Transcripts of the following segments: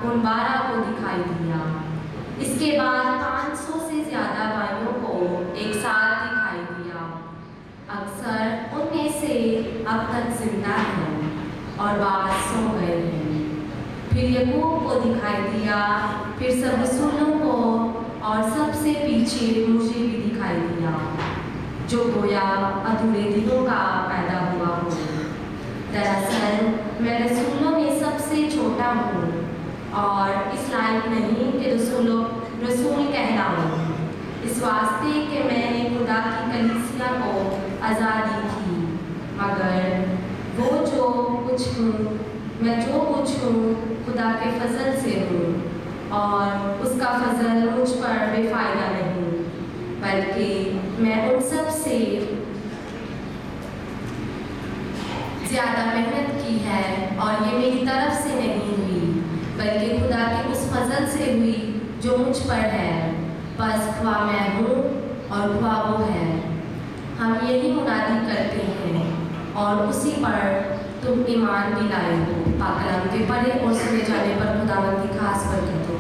उन 12 को दिखाई दिया। इसके बाद 500 से ज़्यादा भाइयों को एक साथ दिखाई दिया। अक्सर उनमें से अब तक जिंदा हैं और बाद सो गए हैं। फिर याकूब को दिखाई दिया, फिर सब रसूलों को, और सबसे पीछे मुझे भी दिखाई दिया, जो गोया अधूरे दिनों का पैदा हुआ हो। दरअसल मैं रसूलों में सबसे छोटा हूँ और इस लायक नहीं कि रसूल कहलाऊँ, इस वास्ते कि मैंने खुदा की कलीसिया को आज़ादी की। मगर मैं जो कुछ हूँ खुदा के फजल से हूँ, और उसका फजल मुझ पर बेफायदा नहीं, बल्कि मैं उन सब से ज़्यादा मेहनत की है, और ये मेरी तरफ से नहीं हुई, बल्कि खुदा के उस फजल से हुई जो मुझ पर है। बस ख्वा मैं हूँ और ख्वा वो है, हम यही मुनादी करते हैं, और उसी पर तुम ईमान भी लाए हो। पाक कलाम के पढ़े और सुने जाने पर खुदावंद की खास बरकत हो।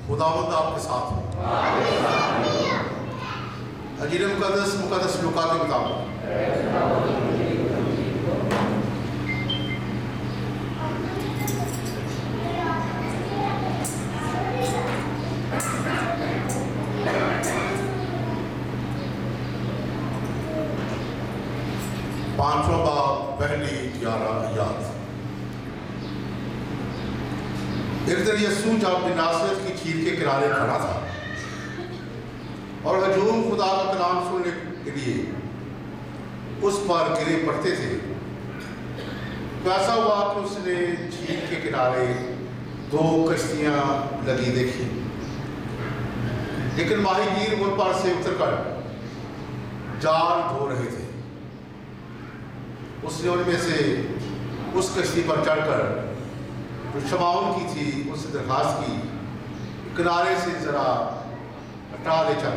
खुदावंद आपके साथ हो। अंजील मुकद्दस लूका के मुताबिक पांचवा बाब पहली 11 आयत। एक दिन यीशु जब नासरत की झील के किनारे खड़ा था और हजूम खुदा का कलाम सुनने के लिए उस पर गिरे पड़ते थे, तो ऐसा हुआ कि उसने झील के किनारे 2 कश्तियां लगी देखी, लेकिन माहीगीर उन पर से उतरकर जाल धो रहे थे। उसने उनमें से उस कश्ती पर चढ़कर जो शमाउन की थी उससे दरखास्त की, किनारे से जरा हटा ले चल,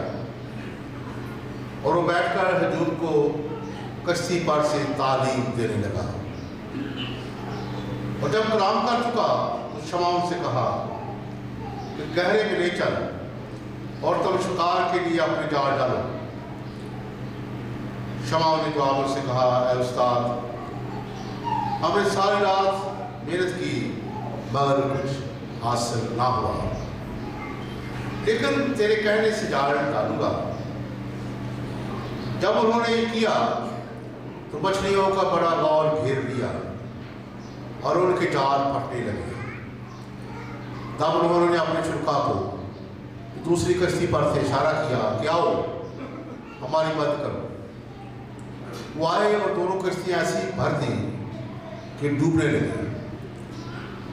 और वो बैठकर हजूम को कश्ती पर से तालीम देने लगा। और जब कलाम कर चुका तो शमाउन से कहा कि गहरे में ले चल और तुम शिकार के लिए अपने जाल डालो। शमाउन ने जवाब से कहा, ऐ उस्ताद, हमने सारी रात मेहनत की मगर कुछ हासिल ना हुआ, लेकिन तेरे कहने से जाल डालूंगा। जब उन्होंने ये किया तो मछलियों का बड़ा गौर घेर लिया और उनके जाल फटने लगे। तब उन्होंने अपने शुरा को दूसरी कश्ती पर से इशारा किया कि आओ हमारी मदद करो। वो आए और दोनों कश्तियाँ ऐसी भर दी कि डूबने लगी।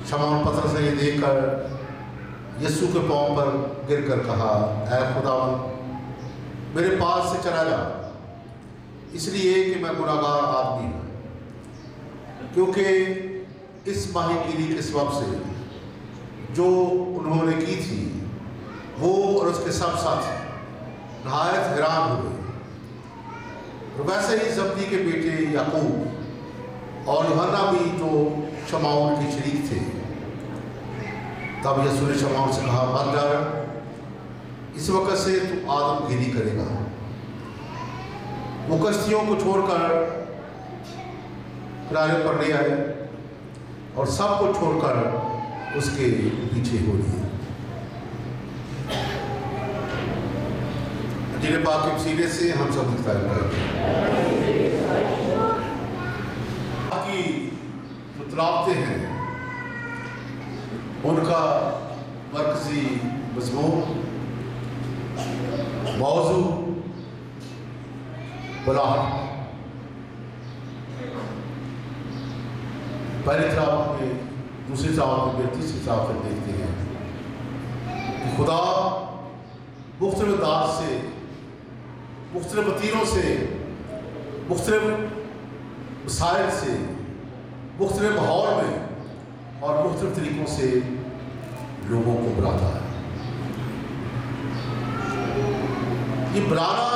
शमौन पतरस ने ये देखकर यीशु के पांव पर गिरकर कहा, ऐ खुदावंद, मेरे पास से चला जा, इसलिए कि मैं गुनाहगार आदमी हूँ। क्योंकि इस माहीगीरी के सबब से जो उन्होंने की थी, वो और उसके सब साथी नहायत हैरान हुए। और वैसे ही जब्दी के बेटे याकूब और यूहन्ना भी जो शमौन के शरीक थे। तब यीशु ने शमौन से कहा, मत डर, इस वक्त से तू आदमगिरी करेगा। वो कश्तियों को छोड़कर किनारे पर ले आए और सबको छोड़कर उसके पीछे हो लिए। जिन्हें पाक के वसीले से हम सब मुख्तार करेंगे। बाकी जो तलाबते हैं उनका मरकजी मजमून मौजू बुलाहट। पहली तरफ में, दूसरी तरफ में, तीसरी तरफ में देखते हैं कि खुदा मुख्तलिफ अंदाज से, मुख्तलिफ वतीरों से, मुख्तलिफ वसाइल से, मुख्तलिफ माहौल में और मुख्तलिफ तरीक़ों से लोगों को बुलाता है। ये बुलाना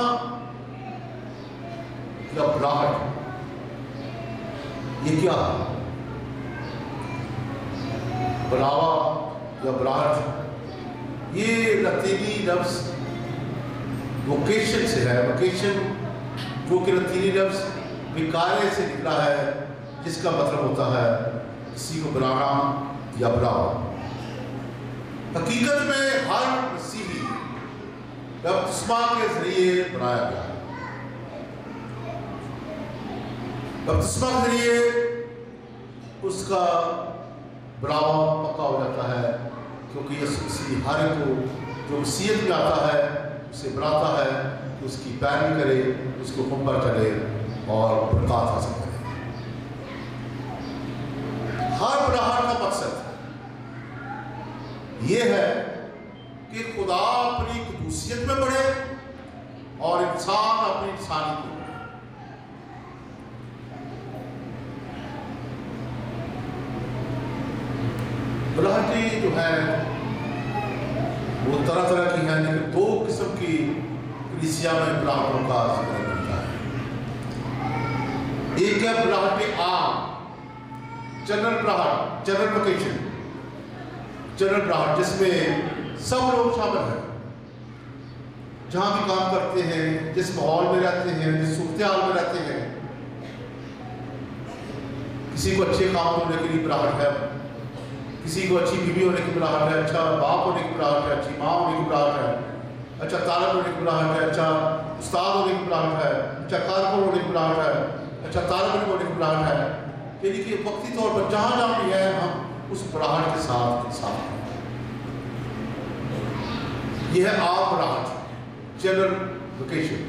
या बुलाहट, ये क्या है? बुलावा या बुलाहट ये लतीनी लफ्ज़ वोकेशन से है। वोकेशन जो कि लतीनी लफ्ज़ विकारे से निकला है, जिसका मतलब होता है किसी को बुलाना या बुलावा। हकीकत में हर मसीही बपतिस्मा के जरिए बनाया गया है। बपतिस्मा के जरिए उसका बुलावा पक्का हो जाता है, क्योंकि यीशु मसीह हर को जो मसीहत में आता है उसे बुलाता है कि उसकी पैरवी करे, उसके हुक्म पर चले और बरकत हासिल करे। हर बुलाहट का मकसद ये है कि खुदा अपनी कदूसियत में बढ़े और इंसान अपनी इंसानियत में बढ़े। बुलाहटें जो है वो तरह तरह की हैं, लेकिन दो किस्म की कलीसिया में बुलाहटों का जिक्र मिलता है। एक है बुलाहटें आम, जनरल बुलाहट, जनरल वोकेशन, जनरल बुलाहट, जिसमें सब लोग शामिल हैं, जहाँ भी काम करते हैं, जिस माहौल में रहते हैं, जिस सूरत हाल में रहते हैं। किसी को अच्छे काम होने के लिए बुलाहट है, किसी को अच्छी बीवी होने की बुलाहट है, अच्छा बाप होने की बुलाहट है, अच्छी माँ होने की बुलाहट है, अच्छा तालब होने की बुलाहट है, अच्छा उस्ताद होने की बुलाहट है, अच्छा कारकुन होने की बुलाहट है, अच्छा तालब इल्म होने की बुलाहट है। यानी कि वक्ती तौर पर जहाँ जहाँ भी है हम उस बुलाहट के साथ हैं। यह है आम बुलाहट, जनरल वोकेशन।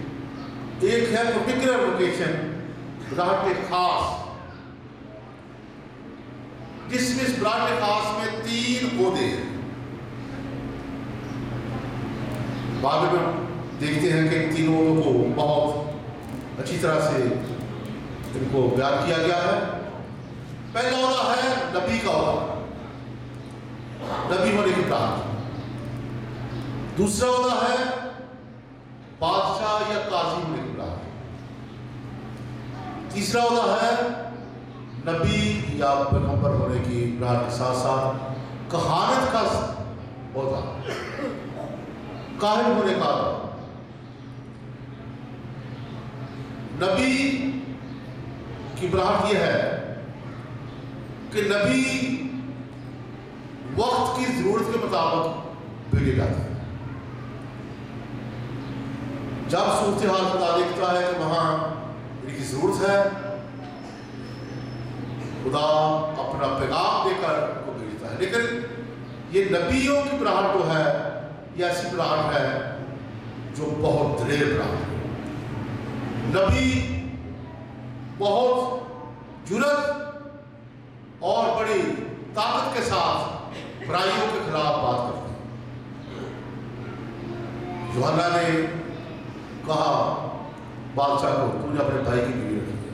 एक है पर्टिकुलर वोकेशन, बुलाहट के खास, जिसमें इस बुलाहट के खास में 3 ओहदे हैं। बाद में देखते हैं कि 3 ओहदों को बहुत अच्छी तरह से इनको बयान किया गया है। पहला ओहदा है नबी का ओहदा, नबी होने की बुलाहट। दूसरा ओहदा है बादशाह या काजी होने की बुलाहट। तीसरा ओहदा है नबी या पैगंबर होने की बुलाहट के साथ साथ कहानत का ओहदा, काहिन होने का। नबी की बुलाहट यह है कि नबी वक्त की जरूरत के मुताबिक भेजे जाते हैं। जब सूरत हाल खुदा देखता है कि वहां इनकी जरूरत है, खुदा अपना पैगाम देकर उनको भेजता है। लेकिन ये नबियों की बुलाहट जो है, ये ऐसी बुलाहट है जो बहुत दलेर बुलाहट है। नबी बहुत जुर्रत और बड़ी ताकत के साथ बुराइयों के खिलाफ बात करते हैं। यूहन्ना ने कहा बादशाह को, तूने अपने भाई की बीवी रखी है।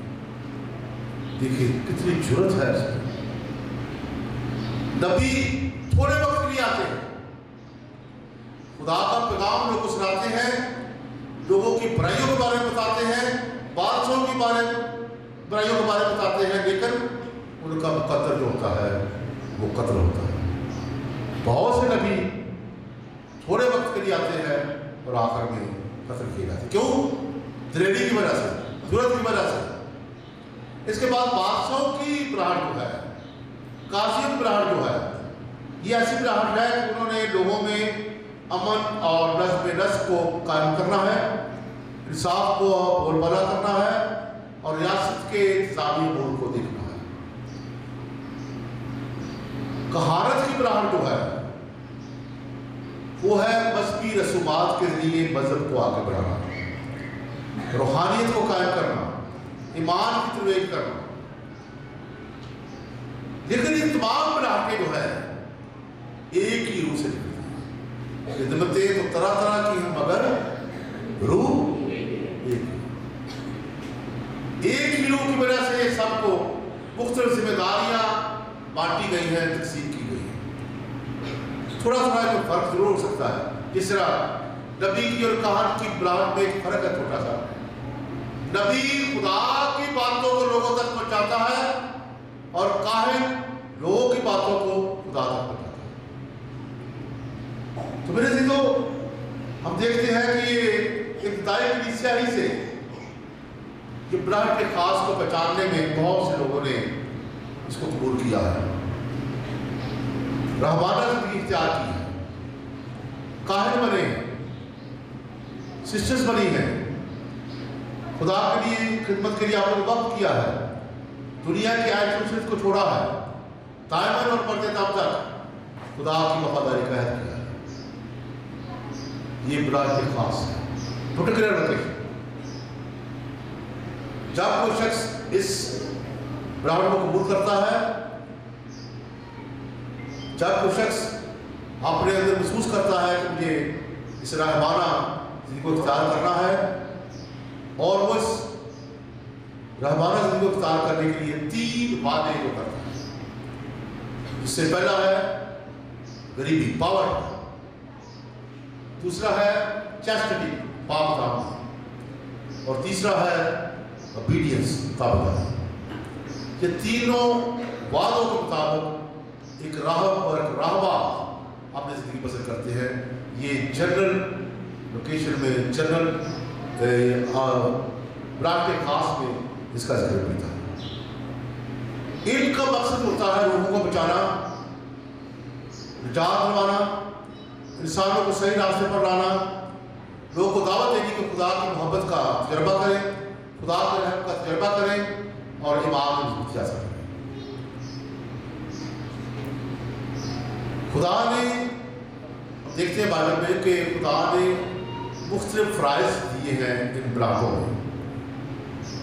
देखिए कितनी जुर्रत है इसमें। नबी थोड़े वक्त के लिए आते हैं, खुदा का पैगाम लोगों को सुनाते हैं, लोगों की बुराइयों के बारे में बताते हैं, बादशाहों की बुराइयों के बारे में बताते हैं, लेकिन उनका कत्ल जो होता है वो कत्ल होता है। बहुत से नबी थोड़े वक्त के लिए आते हैं और आखिर में कत्ल किए जाते हैं। क्यों? दलेरी की वजह से, जरूरत की वजह से। इसके बाद बादशाहों की बुलाहट जो है, कासियों की बुलाहट जो है, ये ऐसी बुलाहट है कि उन्होंने लोगों में अमन और नज़्म को कायम करना है, इंसाफ को बोलबाला करना है और रियासत के इंतजामी अमूर को देखना है। कहानत की बुलाहट जो है वो है मजहबी रसूमात के जरिए मजहब को आगे बढ़ाना, रूहानियत को कायम करना, ईमान की तरवेज करना। लेकिन ये तमाम बनावटें जो है एक ही रूह से निकलती हैं। खिदमतें तो तरह तरह की हैं मगर रूह एक ही रूह की वजह से सबको मुख्तलिफ जिम्मेदारियां बांटी गई हैं, तकसीम की गई है। थोड़ा थोड़ा जो फर्क जरूर हो सकता है। जिस तरह नबी की और कहानी की बनावट में एक फर्क है छोटा सा। नबी खुदा की बातों को लोगों तक पहुंचाता है और काहिन लोगों की बातों को खुदा तक पहुंचाता है। तो मेरे से तो हम देखते हैं कि ये इब्तिदाई कलीसिया ही से ये बनावट के खास को पहचानने में बहुत से लोगों ने इसको कबूल किया है, रहमाना जिंदगी इख्तियार की है, काहिन बने हैं, सिस्टर्स बनी हैं, खुदा के लिए खिदमत के लिए आपने वक्त किया है, दुनिया की आयत को छोड़ा है, दायमन और मरते दम तक खुदा की वफादारी का अहद किया है। ये बनावट के खास है। पर्टिकुलर लोकेशन जब कोई शख्स इस बनावट को कबूल करता है, जब कोई शख्स अपने अंदर महसूस करता है कि मुझे इस रहमाना जिंदगी को इख्तियार करना है और वो इस रहमाना जिंदगी को इख्तियार करने के लिए 3 वादे को करता है। इससे पहला है गरीबी, पावर्टी, दूसरा है चैस्टिटी, पाप दामनी, और तीसरा है ओबीडियंस, ताबेदारी। ये तीनों वादों के मुताबिक एक राहब और एक राहबा अपनी जिंदगी बसर करते हैं। ये जनरल लोकेशन में, जनरल ब्रांड के खास में इसका जिक्र भी था। इनका मकसद होता है लोगों को बचाना, निजात दिलवाना, इंसानों को सही रास्ते पर लाना, लोगों को दावत देने कि खुदा की मोहब्बत का तजर्बा करें, खुदा के रहम का तजर्बा करें और ईमान में मजबूती हासिल करें। खुदा ने, देखते हैं बाइबल में कि खुदा ने मुख्तलिफ फ़राइज़ दिए हैं इन ब्लाकों में,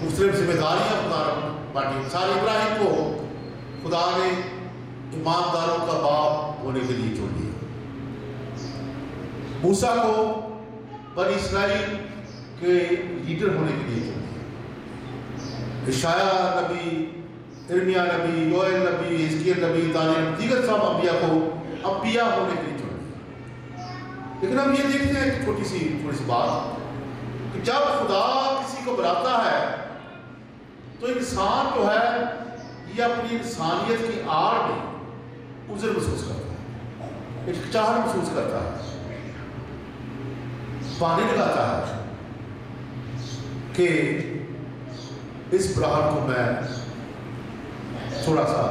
मुख्तलिफ जिम्मेदारियाँ खुदा बांटी। मिसाल इब्राहिम को खुदा ने ईमानदारों का बाप होने के लिए चुन लिया, मूसा को बनी इस्राइल के लीडर होने के लिए चुन लिया, इशाया नबी, इर्मिया नबी, योएल नबी, हिजकिय्याह नबी, दानियल, दीगर सब अंबिया को अंबिया होने के लिए चुन लिया। लेकिन हम ये देखते हैं कि थोड़ी सी बात कि जब खुदा किसी को बुलाता है तो इंसान जो है ये अपनी इंसानियत की आड़ में उज़र महसूस करता है, एक हिचकिचाहट महसूस करता है, पानी लगाता है कि इस बुलाहट को मैं थोड़ा सा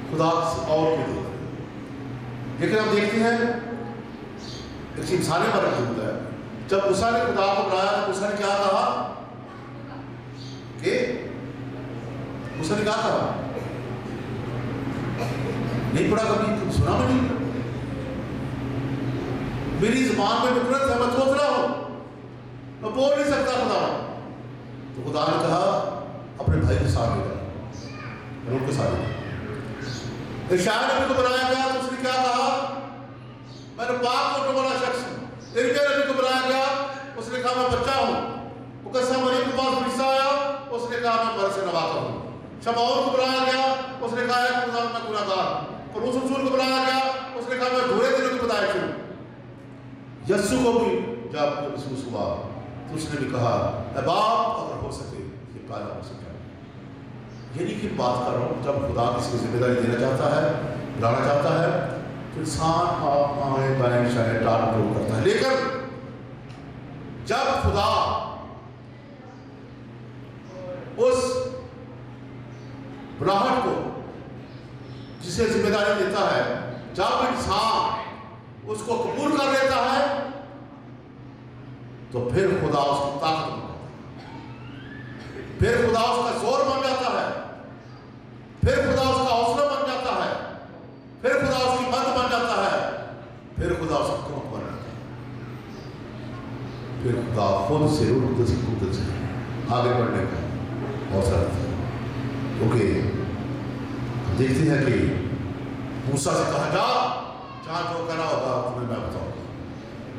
खुदा और भी दूँ। लेकिन हम देखते हैं एक इंसानी पर मौजूद है। जब मूसा ने खुदा को बुलाया तो मूसा ने क्या कहा कि मूसा ने क्या कहा, नहीं पढ़ा कभी, तुम सुना भी नहीं, मेरी जुबान में नुकरत है, मैं थोथरा हूं, मैं बोल नहीं सकता खुदा। तो खुदा ने कहा अपने भाई के साथ ले जाओ, उनके साथ ले जाओ। इशाया नबी को बुलाया गया तो उसने क्या कहा, मैंने पाक होने वाला शख्स हूं। इर्मिया नबी को बुलाया गया, उसने कहा मैं बच्चा हूं। मुकद्दस मरियम के पास फरिश्ता आया, उसने कहा मैं मर से नवाका हूं। शमौन को बुलाया गया, उसने कहा है खुदा मैं गुनाहगार हूं। और रसूल को बुलाया गया, उसने कहा मैं बुरे दिनों की पैदाइश हूं। यस्सु को भी जब महसूस हुआ तो उसने भी कहा बाप अगर हो सके ये काला हो सके। यानी कि बात कर रहा हूँ, जब खुदा किसी को जिम्मेदारी देना चाहता है, बुलाना चाहता है तो इंसान आप आए बाएं शायद टाल मटोल करता है। लेकिन जब खुदा उस बुलाहट को जिसे जिम्मेदारी देता है, जब इंसान उसको कबूल कर लेता है तो फिर खुदा उसकी ताकत बन जाता है, फिर खुदा उसका जोर बन जाता है, फिर खुदा उसका हौसला बन जाता है, फिर खुदा उसकी मदद बन जाता है, फिर खुदा उसकी कुवत बन जाता है, फिर खुदा खुद से रूह से कुदरत से आगे बढ़ने का हौसला देता है। क्योंकि देखते हैं कि मूसा से कहा जा, जहाँ जो करना होगा तुम्हें मैं बताऊँगा।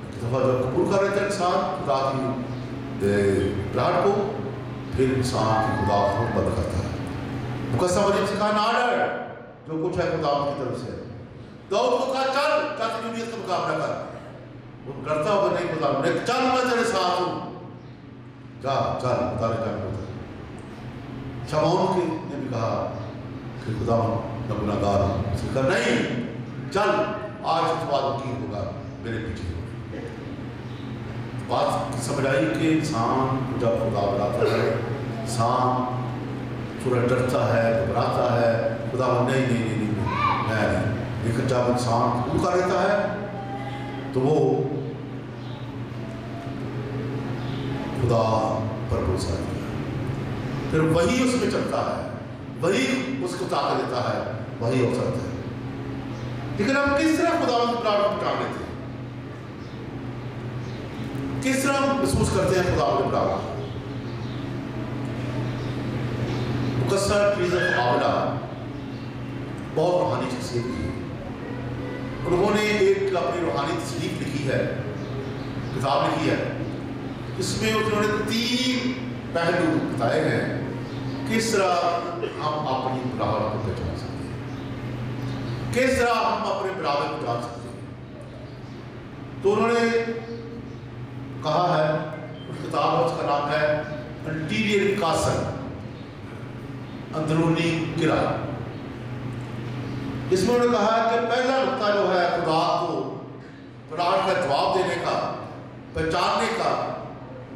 एक दफ़ा जब कबूल कर रहे थे इंसान खुदा की प्लाट को, फिर इंसान की खुदा को बंद करता है। मुकस्सम वजह से कहा ना डर, जो कुछ है खुदा की तरफ से। दाऊद को कहा चल जाके दुनिया का मुकाबला कर, वो डरता होगा नहीं खुदा ने, चल मैं तेरे साथ हूँ, जा चल खुदा ने जाने को। शमौन के ने भी कहा कि खुदा मैं गुनाहगार हूँ, उसने कहा नहीं चल आज से बाद वकील होगा मेरे पीछे। बात समझ आई कि इंसान जब खुदा बुलाता है, इंसान थोड़ा डरता है, घबराता है, खुदा नहीं नहीं नहीं नहीं मैं नहीं। लेकिन जब इंसान कबूल कर लेता है तो वो खुदा पर भरोसा करता है, फिर वही उसमें चलता है, वही उसको ताकत देता है, वही हो सकता है। लेकिन हम किस तरह खुदा की प्लाट को पहचान लेते हैं, किस तरह हम महसूस करते हैं खुदा की प्लाट? मुकस्सर ट्रीज़र आविला बहुत रूहानी शख्सियत की है। उन्होंने एक अपनी रूहानी तस्लीफ लिखी है, किताब लिखी है, इसमें उन्होंने 3 पहलू बताए हैं किस तरह हम अपनी बराबर को पहचान सकते हैं, किस तरह हम अपने बराबर को जान सकते हैं। तो उन्होंने कहा है, उस किताब उसका नाम है इंटीरियर कासल, अंदरूनी किरा। इसमें उन्होंने कहा कि पहला नुकता जो है खुदा को प्लाट का जवाब देने का, पहचानने का,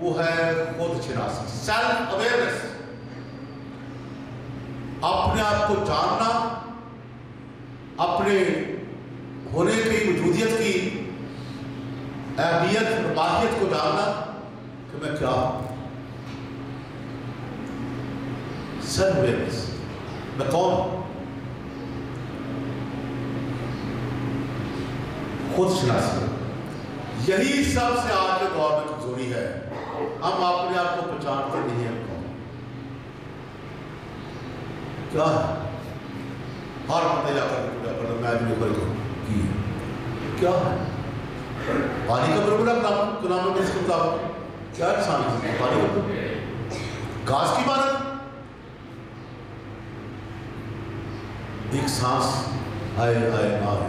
वो है खुद शिनासी, सेल्फ अवेयरनेस। अपने आप को जानना, अपने होने की वजूदियत की अहमियत और माहियत को जानना कि मैं क्या हूं, सेल्फ अवेयरनेस, मैं कौन हूं, खुद शिनासी। यही सबसे आज के दौर में कमजोरी है, हम अपने आप को पहचानते नहीं हैं कौन क्या है। हर बंदे जाकर पूजा कर मैं की क्या है, पानी का गुलाम में इसके मुताबिक क्या इंसान है, पानी का घास की मानत, एक सांस आए आए ना आए।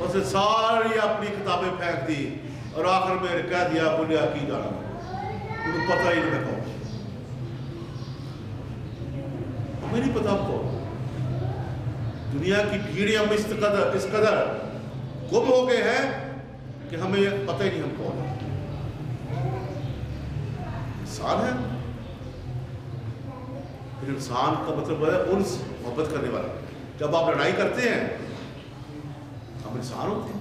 उसने सारी अपनी किताबें फेंक दी और आखिर में कह दिया बोलिया की जाना, उन्हें पता ही नहीं कौन, हमें नहीं पता आपको। दुनिया की भीड़ हम इस कदर गुम हो गए हैं कि हमें पता ही नहीं हम कौन है। इंसान है, फिर इंसान का मतलब है उनसे मोहब्बत करने वाला। जब आप लड़ाई करते हैं हम इंसान होते हैं,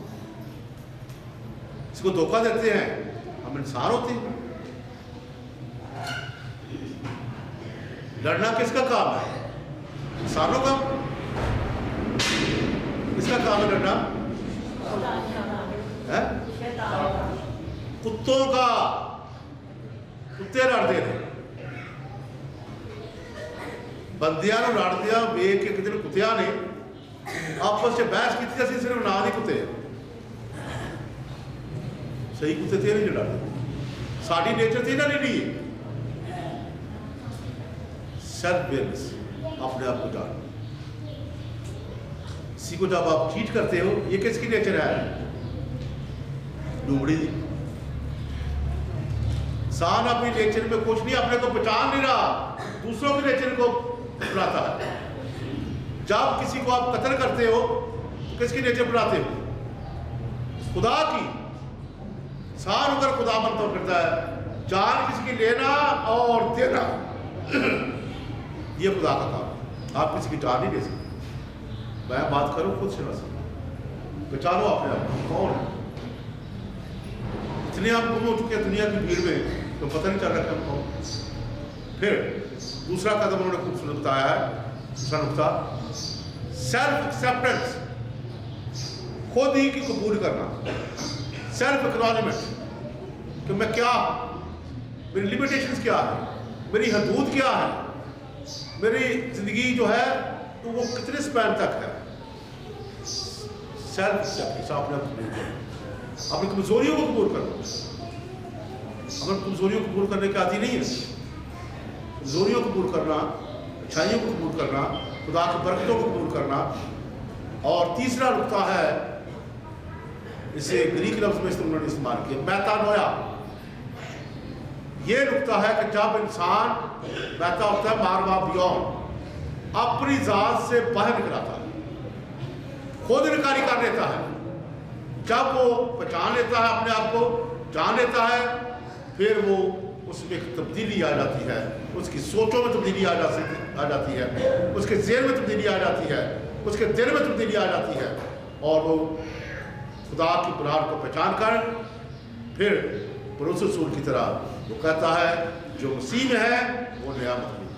इसको धोखा देते हैं हम इंसान होते हैं। लड़ना किसका काम है? इंसानों का। किसका काम है लड़ना? है कुत्तों का। कुत्ते लड़ते थे, बंदियां लड़दिया वेख के किसी कुत्तिया ने आपस में बहस की, असं सिर्फ ना नहीं कुत्ते, सही कुत्ते थे नहीं लड़ते, साड़ी नेचर थी ना नहीं। सेल्फ अवेयरनेस, अपने आप को जान। किसी को जब आप चीट करते हो, ये किसकी नेचर है? डूबड़ी। इंसान अपनी नेचर में कुछ नहीं, अपने को पहचान नहीं रहा, दूसरों के नेचर को अपनाता है। जब किसी को आप कत्ल करते हो तो किसकी नेचर अपनाते हो? खुदा की। इंसान अगर खुदा बनता करता है, जान किसी की लेना और देना ये खुदा का काम है। आप किसी की जान नहीं ले सकते। मैं बात करूं खुद से, पहचानो अपने आप को कौन है। इतने आप गुम हो चुके हैं दुनिया की भीड़ में तो पता नहीं चल रहा कि हम कौन। फिर दूसरा कदम उन्होंने खूबसूरत बताया है, दूसरा नुकता सेल्फ एक्सेप्टेंस, खुद ही की कबूल करना। सेल्फ एक्नॉलेजमेंट कि मैं क्या, मेरी लिमिटेशंस क्या है, मेरी हदूद क्या है, मेरी ज़िंदगी जो है तो वो कितने स्पैन तक है। सेल्फ एक्सेप्टेंस, आपने अपनी कमज़ोरियों को कबूल करना। हम कमज़ोरियों को कबूल करने के आदि नहीं है। कमज़ोरियों को कबूल करना, अच्छाइयों को कबूल करना, खुदा की बरकतों को कबूल करना। और तीसरा नुकता है, इसे ग्रीक लफ्ज़ में उन्होंने इस्तेमाल किया, मेटानोया। ये नुकता है कि जब इंसान मेटा होता है मारवा बियॉन्ड, अपनी ज़ात से बाहर निकल आता है, खुद इनकारी कर लेता है। जब वो पहचान लेता है, अपने आप को जान लेता है, फिर वो उसमें एक तब्दीली आ जाती है, उसकी सोचों में तब्दीली आ जाती है, उसके ज़हन में तब्दीली आ जाती है, उसके दिल में तब्दीली आ जाती है, और वो खुदा की बुराद को पहचान कर फिर परोस रसूल की तरह वो कहता है जो मसीह में है वो नया मखलूक,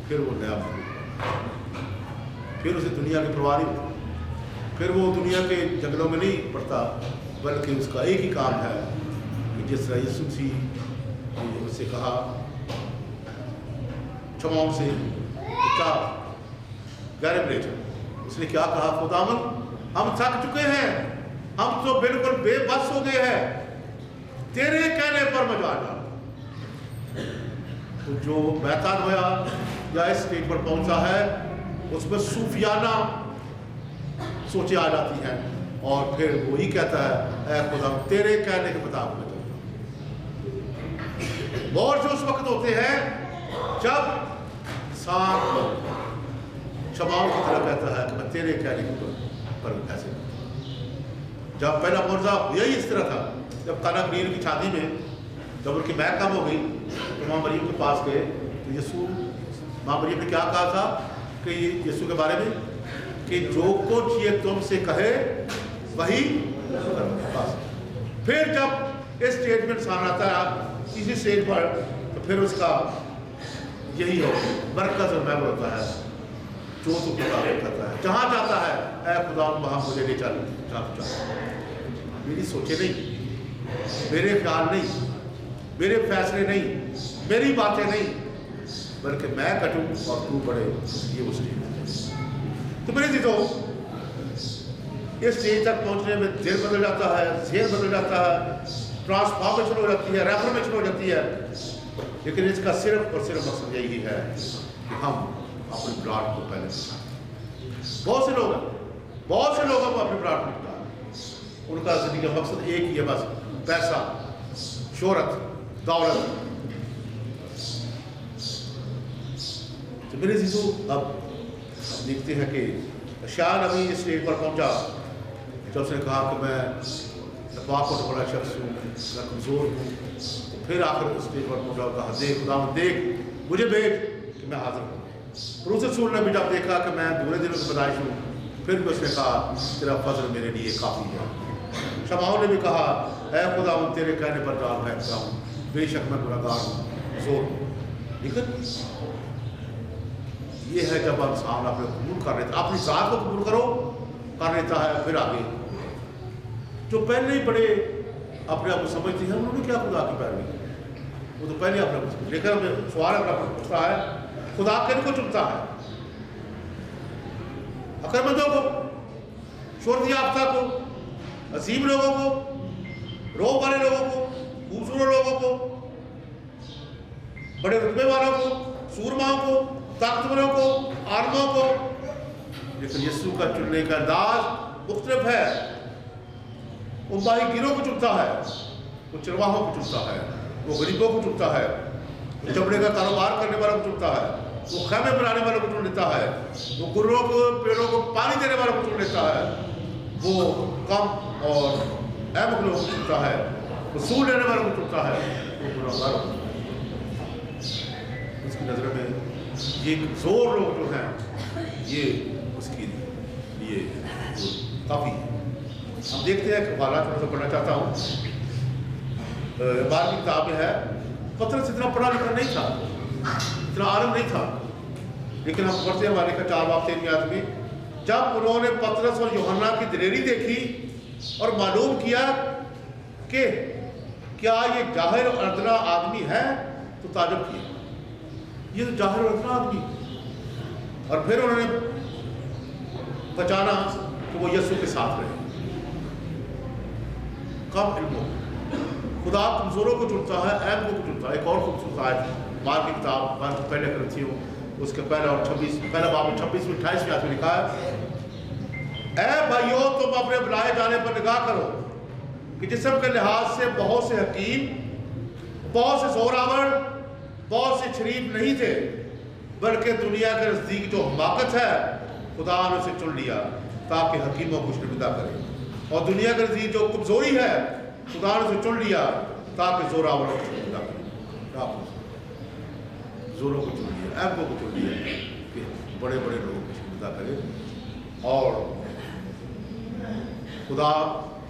फिर वो नया मखलूक, फिर उसे दुनिया की परवाह नहीं होती, फिर वो दुनिया के जंगलों में नहीं पड़ता, बल्कि उसका एक ही काम है कि जिस तरह यीशु मसीह उससे कहा क्षमाओं से क्या गैर, उसने क्या कहा, खुदावन हम थक चुके हैं, हम तो बिल्कुल बेबस हो गए हैं, तेरे कहने पर मजा आ। तो जो बेहतर होया या इस स्टेज पर पहुंचा है उसमें सूफियाना सोचे आ जाती हैं, और फिर वो ही कहता है ऐ खुदा तेरे कहने के मुताबिक मैं चलता। और जो उस वक्त होते हैं जब इंसान शबाब की तरह कहता है कि मैं तेरे कहने पर ऐसे, जब पहला मुर्जा यही इस तरह था, जब काना मीर की शादी में जब उनकी महक कम हो गई तो माँ मरियम के पास गए, तो यीशु माँ मरियम ने क्या कहा था कि यीशु के बारे में कि जो कुछ ये तुमसे कहे वही बस। फिर जब इस स्टेज में इंसान आता है इसी स्टेज पर, तो फिर उसका यही हो मरकज़ और महवर होता है, जो तो करता है, जहाँ जाता है ऐ खुदा वहाँ मुझे ले चल, मेरी सोचे नहीं, मेरे ख्याल नहीं, मेरे फैसले नहीं, मेरी बातें नहीं, बल्कि मैं कटूं और तू बढ़े, ये वो स्टेज है। तो मेरे चीज़ों इस स्टेज तक पहुंचने में दिल बदल जाता है, ज़हन बदल जाता है, ट्रांसफॉर्मेशन हो जाती है, रेफॉर्मेशन हो जाती है। लेकिन इसका सिर्फ और सिर्फ मकसद यही है कि हम अपने ब्राड को पहले बहुत से लोगों को अपने ब्राड मिलता है, उनका जिंदगी का मकसद एक ही है, बस पैसा, शोहरत, दौलत। तो मेरे चीज़ों अब देखते हैं कि शान अभी इस स्टेज पर पहुंचा जब उसने कहा कि मैं पाक और बड़ा शख्स हूँ, मैं कमज़ोर हूँ, तो फिर आकर उस स्टेज पर पहुंचा, कहा देख खुदा देख मुझे भेज कि मैं हाजिर हूँ। परोस रसूल ने भी जब देखा कि मैं बुरे दिनों की पैदाइश हूँ, फिर भी उसने कहा तेरा फजल मेरे लिए काफ़ी है। शमाओं ने भी कहा ऐ खुदा तेरे कहने पर जान बैठता हूँ, बेशक मैं गुनहगार हूँ, कमज़ोर हूँ। लेकिन ये है जब इंसान अपने कबूल कर लेता, अपनी ज़ात को कबूल करो कर लेता है, फिर आगे जो पहले ही बड़े अपने आप को समझते हैं उन्होंने क्या खुदा की पैरवी की, वो तो पहले अपने को। लेकिन हमें सवाल अपना पूछता है खुदा किन को चुनता है, अकलमंदों को, शोहरत याफ्ता को, अजीम लोगों को, रोब वाले लोगों को, खूबसूरत लोगों को, बड़े रुतबे वालों को, सूरमाओं को, ताकतवरों को, आर्मों को। लेकिन यीशु का चुनने का अंदाज मुख्तलिफ है। वो माहीगिरों को चुनता है, वो चरवाहों को चुनता है, वो गरीबों को चुनता है, वो चमड़े का कारोबार करने वालों को चुनता है, वो खैमे बनाने वालों को चुन लेता है, वो गुर्रों को पेड़ों को पानी देने वालों को चुन लेता है, वो कम और अहम लोगों को चुनता है, वो सूद लेने वालों को चुनता है, वो गुनाहगारों को। उसकी नज़र में ये कमज़ोर लोग जो हैं ये उसके लिए काफ़ी है। हम देखते हैं कि हवाला थोड़ा सा पढ़ना चाहता हूँ, 12वीं किताब में है। पतरस इतना पढ़ा लिखा नहीं था, इतना आलम नहीं था, लेकिन हम पढ़ते हैं हवाले का 4 बाब 3 में, जब उन्होंने पतरस और यूहन्ना की दिलेरी देखी और मालूम किया کہ کیا یہ جاہر اور ادنا آدمی ہے؟ تو تعجب کیا، یہ تو جاہر اور ادنا آدمی۔ اور پھر انہوں نے پہچانا کہ وہ یسوع کے ساتھ رہے۔ کم علم ہو، خدا کمزوروں کو چنتا ہے، عیبوں کو چنتا ہے۔ ایک اور خوبصورت آیت مار کی کتاب پہلے کرنتھیوں اس کے پہلا باب 26 میں 28 آیت میں لکھا ہے، اے بھائیو تم اپنے بلائے جانے پر نگاہ کرو کہ جسم کے لحاظ سے بہت سے حکیم، بہت سے زوراور، بہت سے شریف نہیں تھے، بلکہ دنیا کے نزدیک جو حماقت ہے خدا نے اسے چن لیا تاکہ حکیموں کو شرمندہ کرے، اور دنیا کے نزدیک جو کمزوری ہے خدا نے اسے چن لیا تاکہ زوراوروں کو شرمندہ کرے۔ زوروں کو چن لیا، عیبوں کو چن لیا کہ بڑے بڑے لوگوں کو شرمندہ کرے۔ اور خدا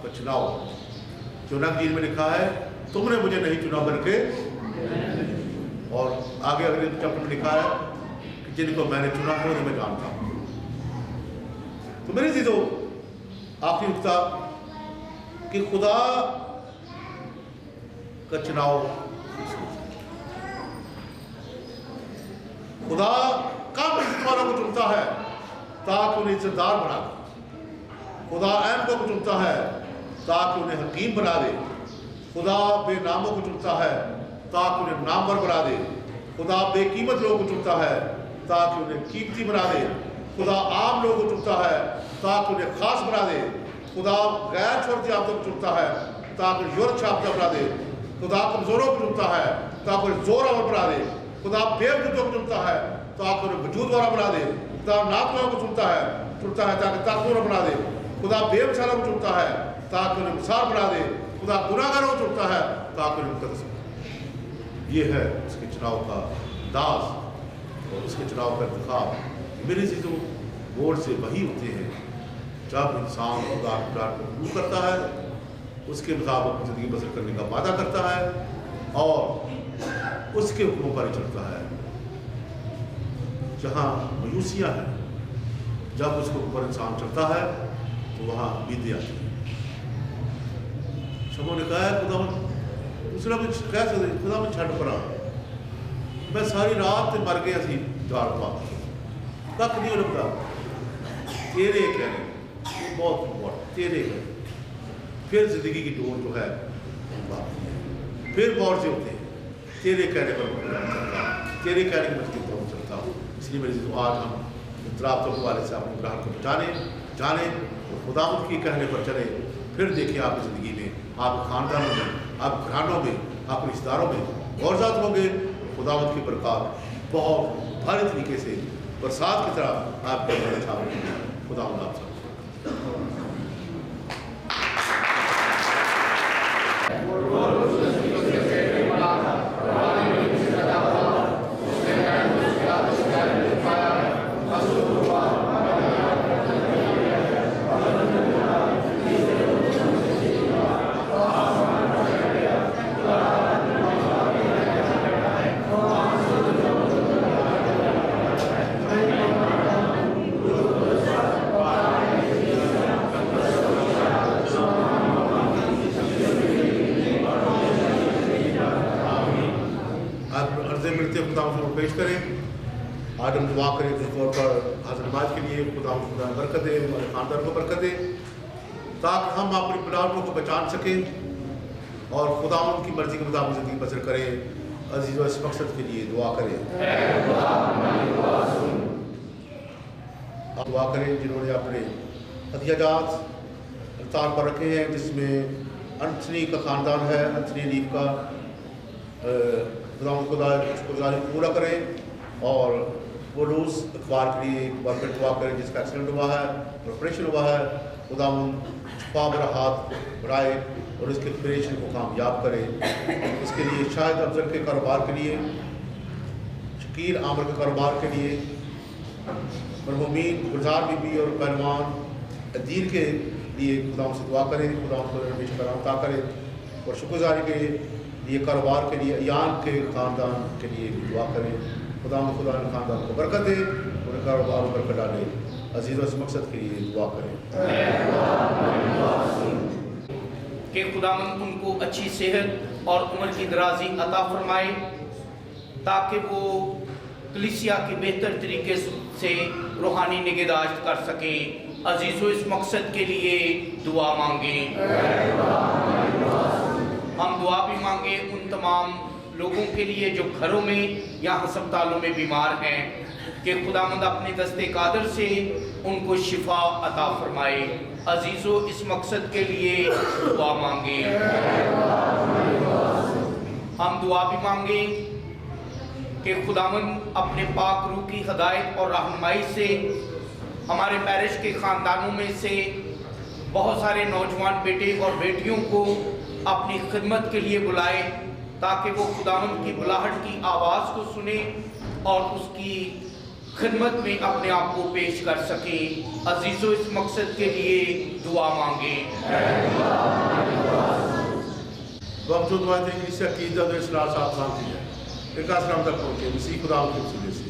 کا چناؤ جو انجیل میں لکھا ہے، تم نے مجھے نہیں چنا بلکہ، اور آگے اگلے چیپٹر میں لکھا ہے کہ جن کو میں نے چنا ہے انہیں میں جانتا ہوں۔ تو میری عزیزو، آخری نکتہ کہ خدا کا چناؤ، خدا کم عزت والوں کو چنتا ہے تاکہ انہیں عزت دار بنا دے، خدا عیبوں کو چنتا ہے تاکہ انہیں حکیم بنا دے، خدا بے ناموں کو چنتا ہے تاکہ انہیں نامور بنا دے، خدا بے قیمت لوگوں کو چنتا ہے تاکہ انہیں قیمتی بنا دے، خدا عام لوگوں کو چنتا ہے تاکہ انہیں خاص بنا دے، خدا غیر چھوڑتے یافتوں کو چنتا ہے تاکہ یورت یافتہ بنا دے، خدا کمزوروں کو چنتا ہے تاکہ انہیں زور آور بنا دے، خدا بے وجودوں کو چنتا ہے تاکہ انہیں وجود والا بنا دے، خدا ناطقوں کو چنتا ہے تاکہ طاقتور بنا دے، خدا بے مثالوں کو چنتا ہے تاکہ انہیں مثال بنا دے، خدا گناہ گاروں کو چنتا ہے تاکہ انہیں مقدس بنا دے۔ یہ ہے اس کے چناؤ کا انداز اور اس کے چناؤ کا انتخاب۔ میری چیزوں غور سے وہی ہوتے ہیں جب انسان خدا کی اطاعت کو قبول کرتا ہے، اس کے مطابق زندگی بسر کرنے کا وعدہ کرتا ہے اور اس کے حکموں پر چلتا ہے۔ جہاں مایوسیاں ہیں، جب اس کے اوپر انسان چلتا ہے تو وہاں امیدیں آتی ہیں۔ شمعون نے کہا ہے خدا دوسرا میں کہہ سکتے خدا میں چھٹ پڑا، میں ساری رات مر گیا سی جاڑ پا تک نہیں لگتا، تیرے کہنے بہت تیرے کہنے۔ پھر زندگی کی ڈور جو ہے پھر غور سے ہوتے ہیں، تیرے کہنے پر چلتا، تیرے کہنے کی مسجد پر چلتا ہوں۔ اس لیے میری آج ہم اضطراب کے حوالے سے اپنے گراہک کو جانیں اور خداوند کے کہنے پر چلیں، پھر دیکھیں آپ کی زندگی میں، آپ کے خاندانوں میں، آپ کے گھرانوں میں، آپ کے رشتہ داروں میں غورزاد ہوں گے، خداوند کی برکات بہت بھاری طریقے سے برسات کی طرح آپ کے اندر چھا رہی ہے۔ خداوند آپ سے پیش کریں۔ آج ہم دعا کریں اس طور پر حضرت نماز کے لیے خدا برکت دے، ہمارے خاندان کو برکت دے، تاکہ ہم اپنی بلاؤں کو پہچان سکیں اور خدا ان کی مرضی کے مطابق زندگی بسر کریں۔ عزیز و اس مقصد کے لیے دعا کریں۔ دعا کریں جنہوں نے اپنے ہدیہ جات الطاف پر رکھے ہیں، جس میں انتھنی کا خاندان ہے، انتھنی لیف کا، خدا گزاری پورا کریں، اور پولوس اخبار کے لیے ایک بار پھر دعا کریں جس کا ایکسیڈنٹ ہوا ہے، آپریشن ہوا ہے، خدا چھپا میرا ہاتھ بڑھائے اور اس کے آپریشن کو کامیاب کرے۔ اس کے لیے شاہد افضل کے کاروبار کے لیے، شکیل عامر کے کاروبار کے لیے، مرحومین گلزار بی بی اور پہلوان عدیر کے لیے خدا سے دعا کریں، خدا ان کو رمیش کرام عطا کرے، اور شکر گزاری کے لیے کاروبار کے لیے ایان کے خاندان کے لیے بھی دعا کریں۔ خدا نے خاندان کو برکت دے، انہیں کاروبار میں برکت ڈالے۔ عزیز و اس مقصد کے لیے دعا کریں۔ کہ خداوند ان کو اچھی صحت اور عمر کی درازی عطا فرمائے تاکہ وہ کلیسیا کی بہتر طریقے سے روحانی نگہداشت کر سکیں۔ عزیزو اس مقصد کے لیے دعا مانگیں۔ ہم دعا بھی مانگیں ان تمام لوگوں کے لیے جو گھروں میں یا ہسپتالوں میں بیمار ہیں کہ خداوند اپنے دست قادر سے ان کو شفا عطا فرمائے۔ عزیزو اس مقصد کے لیے دعا مانگیں۔ ہم دعا بھی مانگیں کہ خداوند اپنے پاک روح کی ہدایت اور رہنمائی سے ہمارے پیرش کے خاندانوں میں سے بہت سارے نوجوان بیٹے اور بیٹیوں کو اپنی خدمت کے لیے بلائے تاکہ وہ خداوند کی بلاہٹ کی آواز کو سنیں اور اس کی خدمت میں اپنے آپ کو پیش کر سکیں۔ عزیزو اس مقصد کے لیے دعا مانگیں۔ وقت جو دعائیں تھے کسی عقیدہ جو اصلاح صاحب مانگتی ہے ایک آسرام تک پہنچے مسیح خدا کے وسیلے سے۔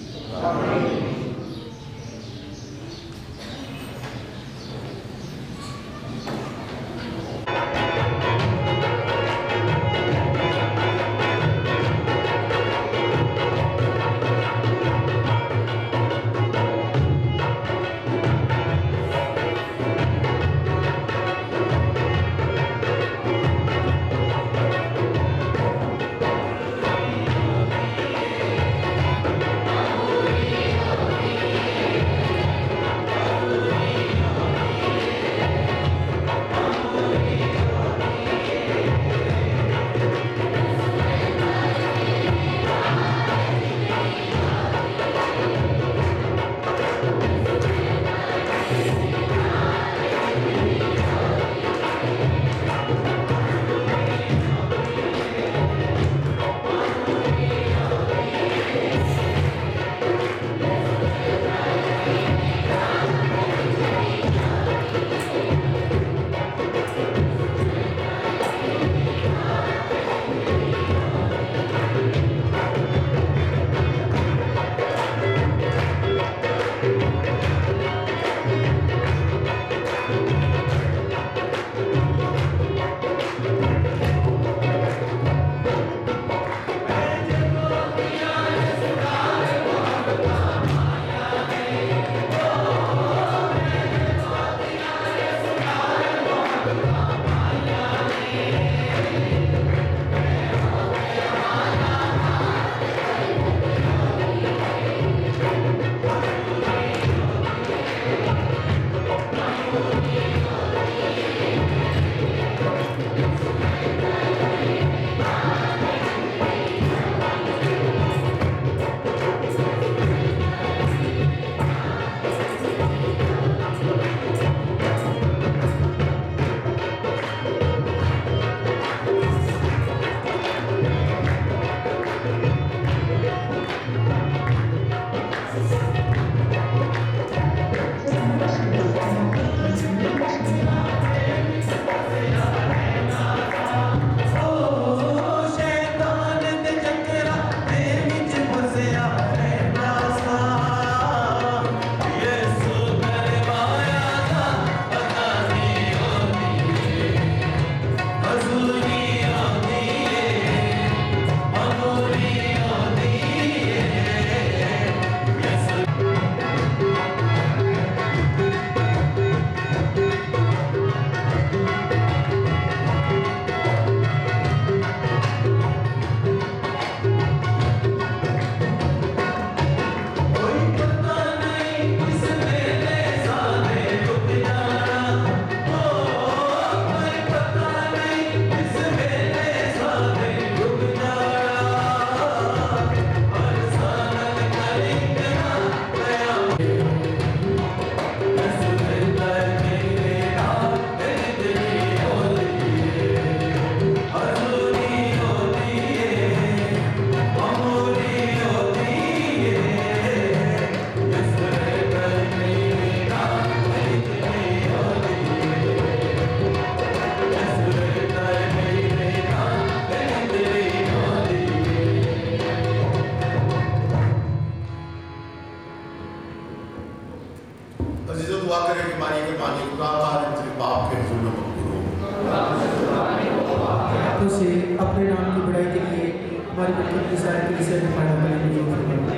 दिलों से अपने नाम की बढ़ाई के लिए हमारी बरकत की सारी कलीसिया के फायदा करने की जरूरत है।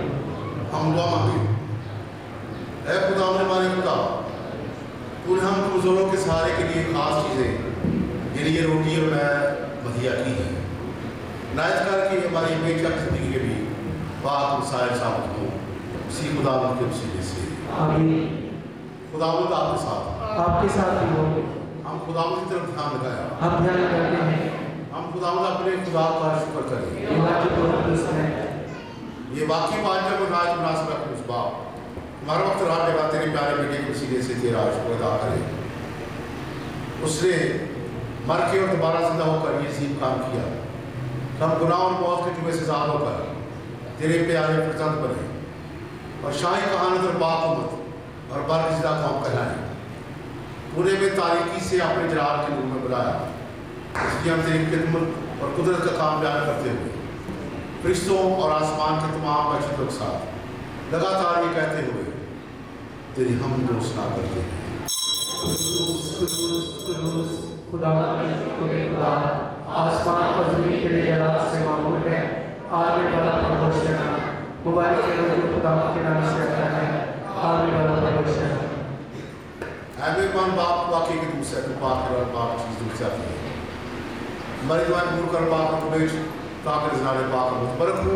हम दुआ मांगे। ऐ खुदा हमारे खुदा, तूने हम कमज़ोरों के सहारे के लिए खास चीज़ें यानी ये रोटी और मैं मुहैया की है। नायत कर कि हमारी हमेशा की ज़िंदगी के भी बात वसाइल साबित हो उसी खुदा के वसीले से। आमीन। खुदावंद आपके साथ, आपके साथ भी हो। हम खुदावंद की तरफ ध्यान लगाया। हम ध्यान करते हैं। हम खुदावंद अपने खुदा का शुक्र करें। ये वाक्य बहुत दुरुस्त है। ये वाकई बात है कि राज मुनासिब है उस बाप हमारा वक्त रात लगा तेरे प्यारे बेटे के वसीले से तेरा शुक्र अदा करें। उसने मर के और दोबारा जिंदा होकर ये अजीम काम किया। हम गुनाह और मौत के जुए से आज़ाद होकर तेरे प्यारे फरजंद बने और शाही कहानत और बाक़ुमत और बरगज़िदा कौम कहलाएं। पूरे में तारीकी से अपने जलाल के रूप में बुलाया, इसलिए हम तेरी खिदमत और कुदरत का काम बयान करते हुए फरिश्तों और आसमान के तमाम बच्चों के साथ लगातार ये कहते हुए तेरी हम दोस्ना करते हैं। खुदा खुदा आसमान और ज़मीन के लिए जलाल से मामूल है। आने वाला परवश है, मुबारक है जो खुदा के नाम से आता है। आने वाला परवश है। मेहमान बाप वाकई के दूसरे तो पाक और पाक चीज़ दूसरी आती है। हमारी दुआएं पूर्ण कर पाक और बेच ताकि ज़नारे पाक और मुतबरक हो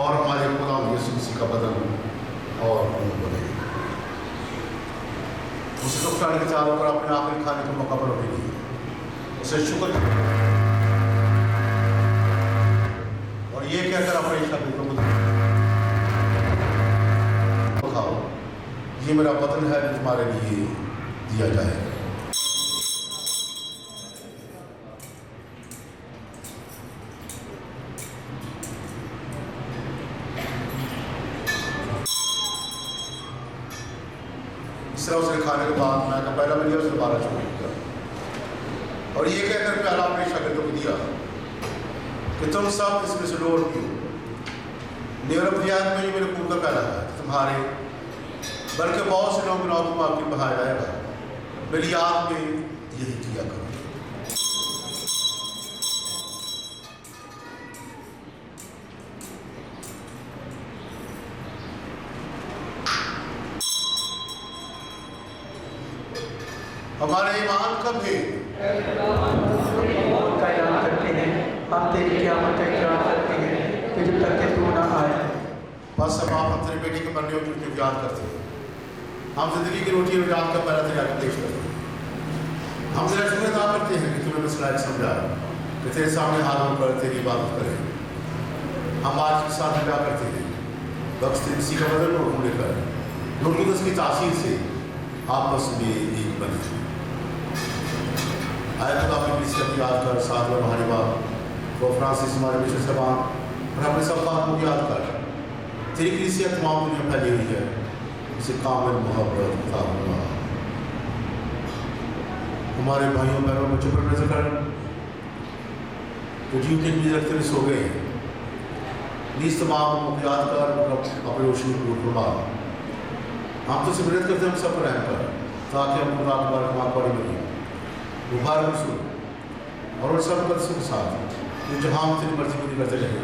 और हमारे खुदा यीशु मसीह का बदन हो और बने। उसे सुखाने के चारों पर अपने आखिरी खाने का मौका पर भी नहीं उसे शुक्र और ये कहकर अपने शब्द को खाओ, ये मेरा बदन है जो तुम्हारे लिए दिया जाएगा। इस तरह उसे खाने के बाद मैं पहला मिलिया उसे दोबारा छोड़ दिया और ये कहकर प्याला अपने शागिर्दों को दिया कि तुम सब इसमें से लोड़ पियो। निरपयात में ये मेरे खून का प्याला है तुम्हारे बल्कि बहुत से लोगों के नाम तुम आपके बहाया जाएगा। मेरी याद में यही किया करो। हमारे ईमान कब है का ऐलान करते हैं, हम तेरी क़यामत का इकरार करते हैं कि जब तक कि तू ना आए। बस अब आप तेरे बेटे के मरने और मृत्यु को याद करते हैं। हम जिंदगी की रोटी और जान का पहला तेरे आगे पेश करते हैं। हम तेरा शुक्र अदा करते हैं कि तूने मसला समझा कि तेरे सामने हाथ होकर तेरी इबादत करें। हम आज के साथ विदा करते हैं बख्श इसी का बदल और होने कर नूर की तासीर से आपस में एक बने। आए खुदा अपनी किसी याद कर साथ में हमारे बाप वो फ्रांसिस हमारे मिशन सबान और अपने सब बात को याद कर तेरी कलीसिया तमाम दुनिया फैली हुई है, उसे कामिल मोहब्बत अता फरमा। हमारे भाइयों बहनों बच्चों पर नजर कर तो जीव के उम्मीद रखते हुए सो गए नीस तमाम को याद कर अपनी रोशनी को फरमा। हम तो सिर्फ विनती करते हैं हम सब पर रहम कर ताकि हम खुदा के बारे में पढ़े मिले मुबारक रसूल और सब बदसों के साथ जो जहाँ तेरी मर्जी पूरी करते रहे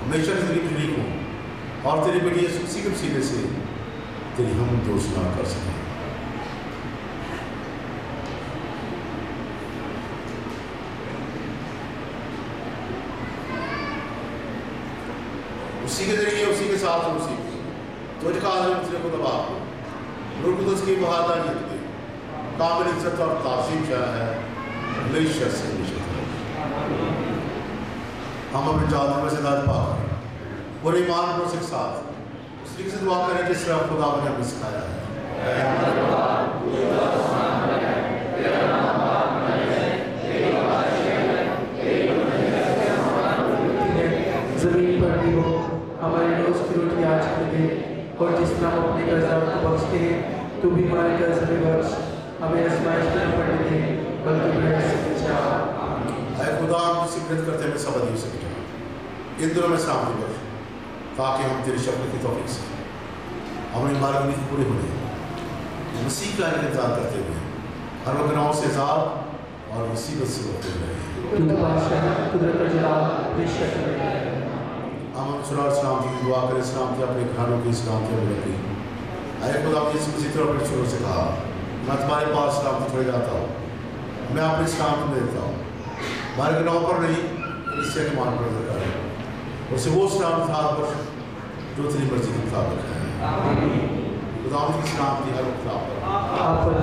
हमेशा तेरी शरीक हो और तेरी बेटी यीशु मसीह के वसीले से तेरी हम दोस्ना कर सकें। उसी के जरिए उसी के साथ और उसी तुझ का आदम तेरे को दबा रूह कुदस की बहादुरी में काबिल इज्जत और तासीम क्या है हमेशा से हम अपने जात में से दाद पाकर पूरे ईमान को के साथ उस तरीके से दुआ करें जिस तरह खुदा ने हमें सिखाया है। ज़मीन पर भी हो हमारे रोज़ की रोटी आज के दे और जिस तरह हम अपने कर्जदारों को बख्शते हैं तू भी हमारे कर्ज में बख्श, हमें आजमाइश में न पड़ने दे बल्कि बुराई से बचा। ऐ खुदा हम किसी मदद करते हैं सब अधिक से इन दिनों में सामने बख्श ताकि हम तेरे शब्द की तौफीक से हमारी मार्ग पूरे होने मसीह का इंतजार करते हुए हर वक्त गुनाहों से आज़ाद और मुसीबत से होते रहे। तू बादशाह कुदरत और जलाल बेशक है। अमन सुलार सलामती की दुआ करें, सलामती अपने घरों की सलामती में रखी। अरे खुदा अपनी इसी तरह अपने शुरू से कहा, मैं तुम्हारे पास सलामती छोड़ जाता हूँ, मैं अपनी सलामती में देता हूँ, हमारे गुनाहों पर नहीं इससे के मान पर करें, उससे वो सलामती हाथ पर जो तेरी मर्जी के मुताबिक है। खुदा की सलामती हर वक्त आप पर,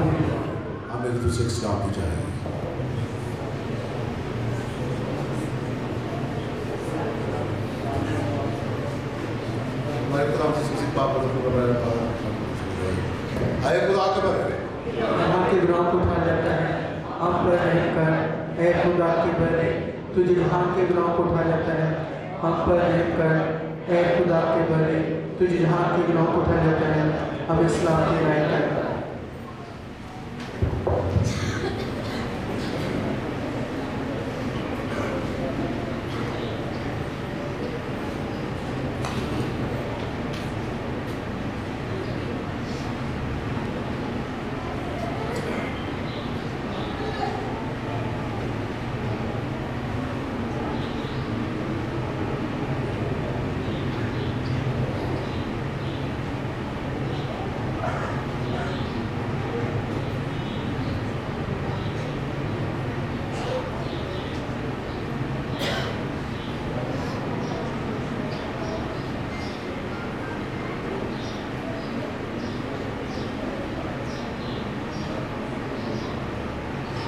हमें एक दूसरे की सलामती चाहिए। हमारे खुदा से पाप आए खुदा के बरे हम के गुनाहों को उठा जाता है, हम पर रहम कर ऐ खुदा के बरे। तुझे जहां के गुनाहों को उठा जाता है, हम पर रहम कर ऐ खुदा के बरे। तुझे जहां के गुनाहों को उठा जाता है, हमें इस्लाम की राय कर।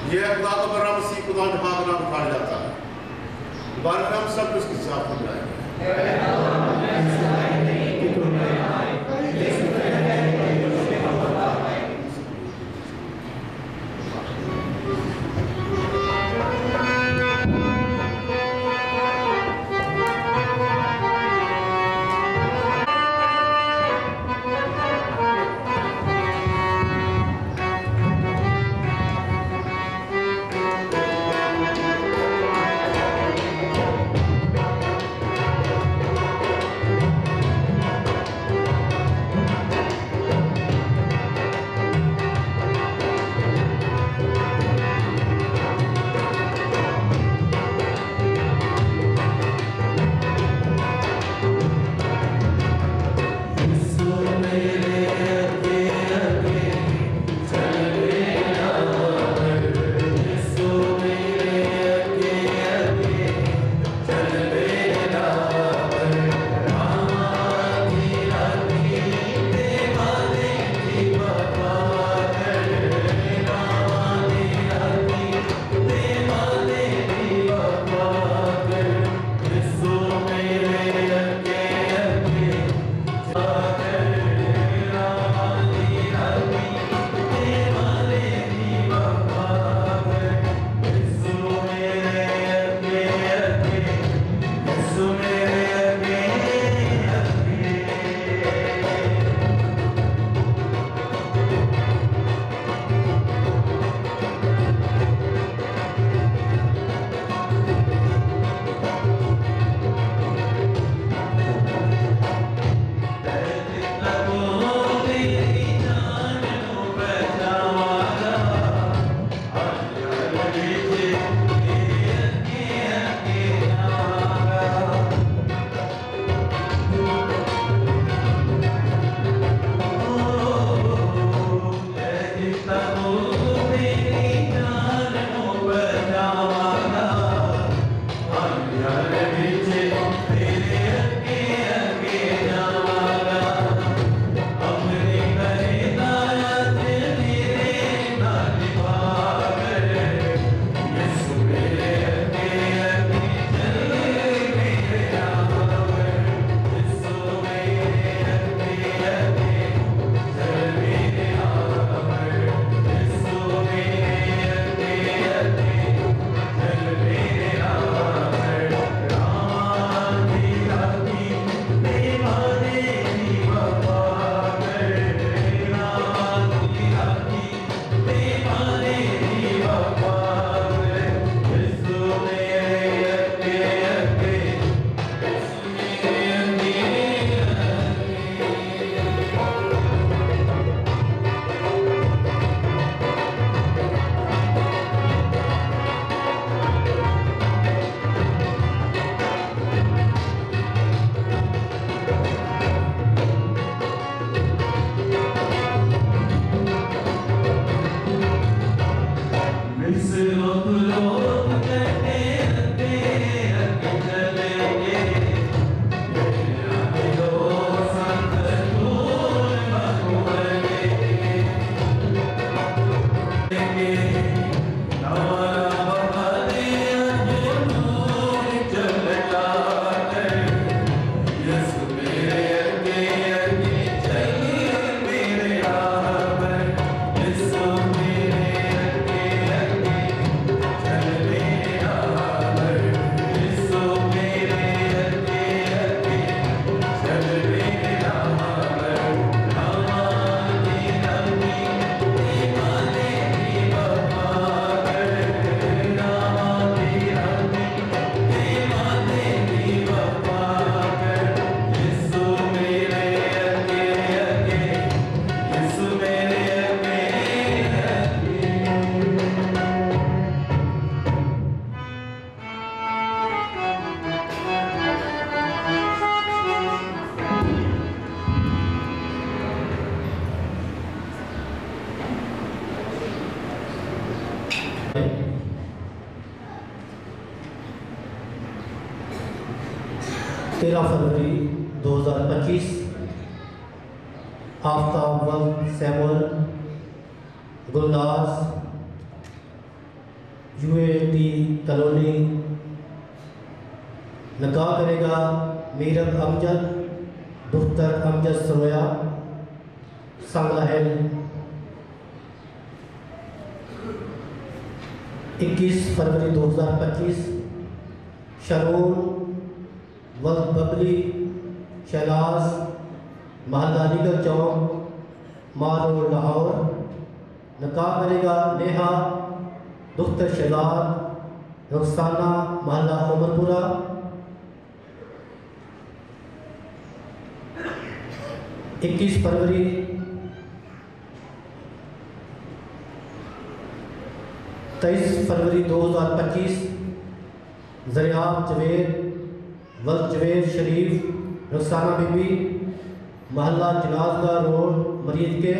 ये खुदा का बरा मसीह खुदा जहाँ का नाम उठाया जाता है। दोबारा हम सब उसके साथ में जाएंगे। 13 फरवरी 2025 आफ्ताब वक्त सैमुअल गुलदास UAT कॉलोनी निकाह करेगा मीरब अमजद दुख्तर अमजद सरोया सांगलाहल। 21 फरवरी 2025 शरून वक्त बबली शहनाज महल्ला लीगल चौक मारो लाहौर निकाह करेगा नेहा दुख्तर शहजाद रुखसाना महल्ला उमरपुरा। 21 फरवरी 23 फरवरी 2025 ज़रियाब जवेद वक्त जवेद शरीफ रुखसाना बीबी महल्ला जनाजगा रोड मरीज के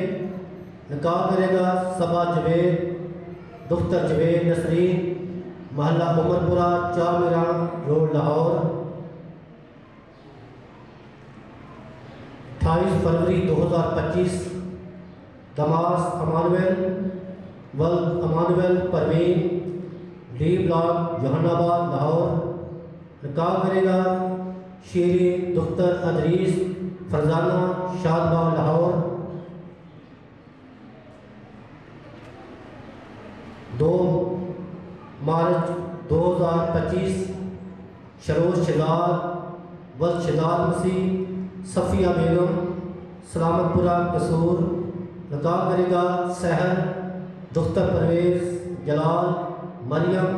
निकाह करेगा सबा जवेद दुख्तर जवेद नसरीन महल्ला उमरपुरा चामीरा रोड लाहौर। 28 फरवरी 2025 दमास अमानुएल वल्द अमानुएल परवीन डी ब्लॉक जहानाबाद लाहौर निकाह करेगा शेरी दुख्तर अदरीस फरजाना शादबाग लाहौर। 2 मार्च 2025 शरोज शहजाद वल्द शहजाद मसीह सफ़िया बेगम सलामतपुरा कसूर निकाह करेगा सहर दुख्तर परवेज़ जलाल मरियम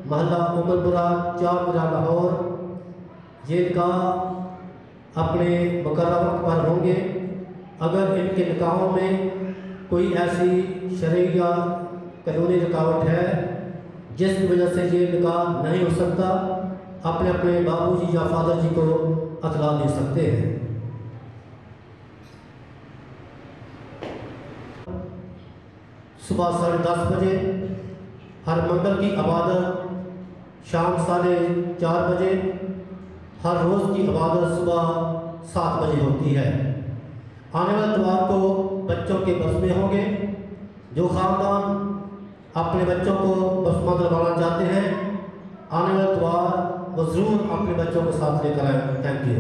महल्ला उमरपुरा चामीरा लाहौर। ये निकाह अपने मुकर्रर वक्त पर होंगे। अगर इनके निकाहों में कोई ऐसी शरई या कानूनी रुकावट है जिसकी वजह से ये निकाह नहीं हो सकता, अपने अपने बाबूजी या फादर जी को इत्तला दे सकते हैं। सुबह 10:30 बजे हर मंगल की इबादत, शाम 4:30 बजे, हर रोज़ की इबादत सुबह 7 बजे होती है। आने वाले इतवार को बच्चों के बस्मे होंगे। जो ख़ानदान अपने बच्चों को बस्मा दिलवाना चाहते हैं, आने वाले इतवार वो ज़रूर अपने बच्चों को साथ लेकर आए। Thank you.